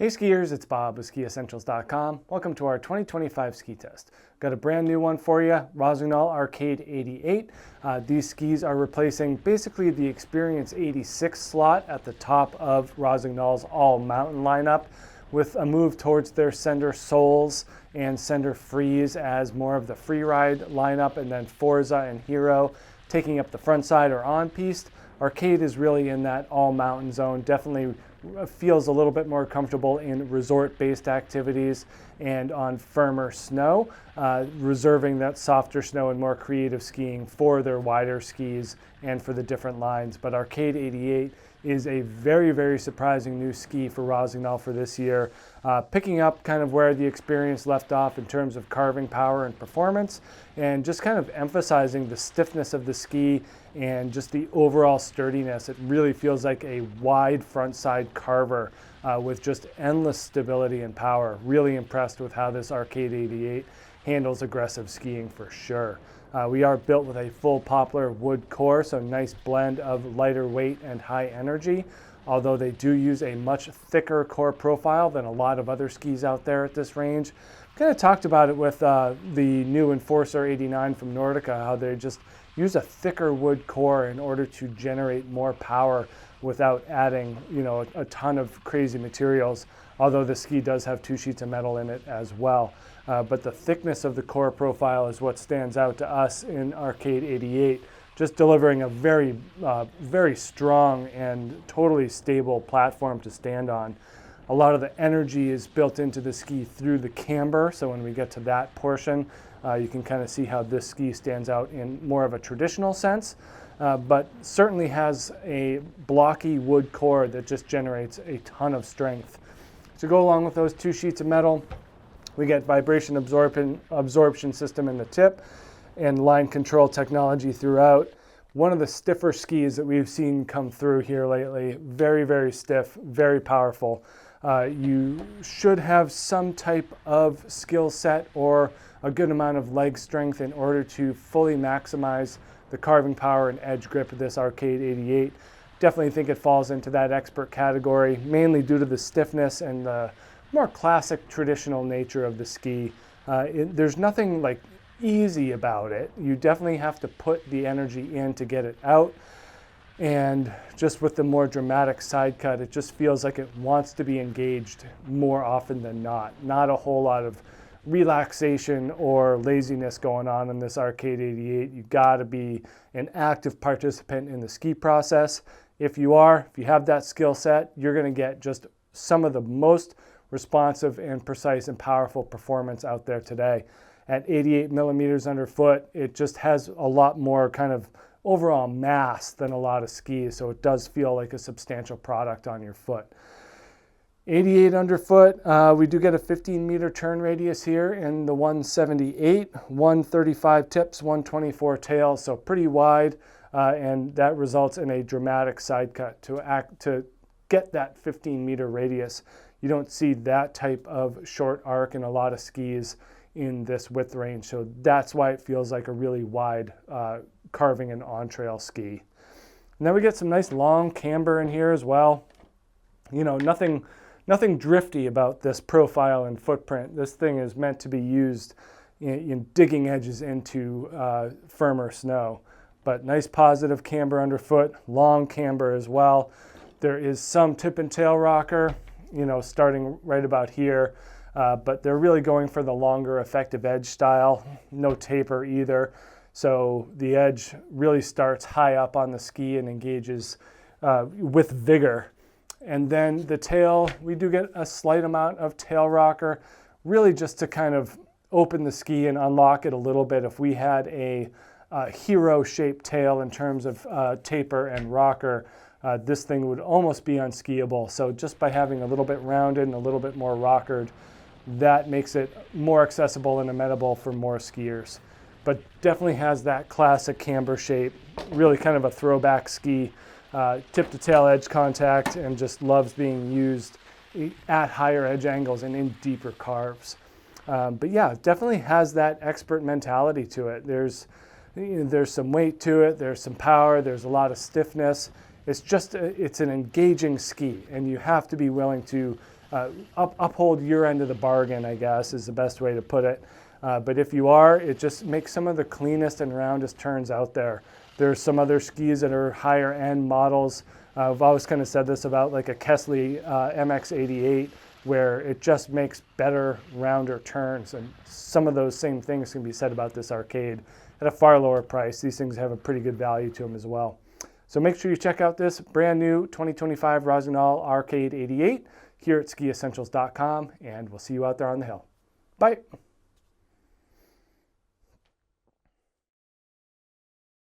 Hey skiers, it's Bob with SkiEssentials.com. Welcome to our 2025 ski test. Got a brand new one for you, Rossignol Arcade 88. These skis are replacing basically the Experience 86 slot at the top of Rossignol's all-mountain lineup, with a move towards their Sender Soles and Sender Freeze as more of the freeride lineup, and then Forza and Hero taking up the front side or on-piste. Arcade is really in that all-mountain zone, definitely feels a little bit more comfortable in resort-based activities and on firmer snow, reserving that softer snow and more creative skiing for their wider skis and for the different lines. But Arcade 88 is a very, very surprising new ski for Rossignol for this year, picking up kind of where the Experience left off in terms of carving power and performance, and just kind of emphasizing the stiffness of the ski and just the overall sturdiness. It really feels like a wide front side carver with just endless stability and power. Really impressed with how this Arcade 88 handles aggressive skiing for sure. We are built with a full poplar wood core, so nice blend of lighter weight and high energy, although they do use a much thicker core profile than a lot of other skis out there at this range. Kind of talked about it with the new Enforcer 89 from Nordica, how they just use a thicker wood core in order to generate more power without adding, a ton of crazy materials, although the ski does have 2 sheets of metal in it as well. But the thickness of the core profile is what stands out to us in Arcade 88, just delivering a very, very strong and totally stable platform to stand on. A lot of the energy is built into the ski through the camber, so when we get to that portion, you can kind of see how this ski stands out in more of a traditional sense, but certainly has a blocky wood core that just generates a ton of strength. To go along with those 2 sheets of metal, we get vibration absorption system in the tip and line control technology throughout. One of the stiffer skis that we've seen come through here lately. Very, very stiff, very powerful. You should have some type of skill set or a good amount of leg strength in order to fully maximize the carving power and edge grip of this Arcade 88. Definitely think it falls into that expert category, mainly due to the stiffness and the more classic traditional nature of the ski. There's nothing like easy about it. You definitely have to put the energy in to get it out. And just with the more dramatic side cut, it just feels like it wants to be engaged more often than not. Not a whole lot of relaxation or laziness going on in this Arcade 88. You gotta be an active participant in the ski process. If you have that skill set, you're gonna get just some of the most responsive and precise and powerful performance out there today. At 88 millimeters underfoot, it just has a lot more kind of overall mass than a lot of skis, so it does feel like a substantial product on your foot. 88 underfoot, we do get a 15-meter turn radius here in the 178, 135 tips, 124 tails, so pretty wide, and that results in a dramatic side cut. To get that 15-meter radius, you don't see that type of short arc in a lot of skis in this width range, so that's why it feels like a really wide carving and on-trail ski. And then we get some nice long camber in here as well. Nothing drifty about this profile and footprint. This thing is meant to be used in digging edges into firmer snow. But nice positive camber underfoot, long camber as well. There is some tip and tail rocker, starting right about here. But they're really going for the longer effective edge style. No taper either. So the edge really starts high up on the ski and engages with vigor. And then the tail, we do get a slight amount of tail rocker, really just to kind of open the ski and unlock it a little bit. If we had a hero-shaped tail in terms of taper and rocker, this thing would almost be unskiable. So just by having a little bit rounded and a little bit more rockered, that makes it more accessible and amenable for more skiers. But definitely has that classic camber shape, really kind of a throwback ski. Tip to tail edge contact, and just loves being used at higher edge angles and in deeper carves. But yeah, definitely has that expert mentality to it. There's some weight to it, there's some power, there's a lot of stiffness. It's an engaging ski, and you have to be willing to uphold your end of the bargain, I guess, is the best way to put it. But if you are, it just makes some of the cleanest and roundest turns out there. There's some other skis that are higher end models. I've always kind of said this about like a Kesley MX88, where it just makes better, rounder turns. And some of those same things can be said about this Arcade at a far lower price. These things have a pretty good value to them as well. So make sure you check out this brand new 2025 Rossignol Arcade 88 here at skiessentials.com, and we'll see you out there on the hill. Bye.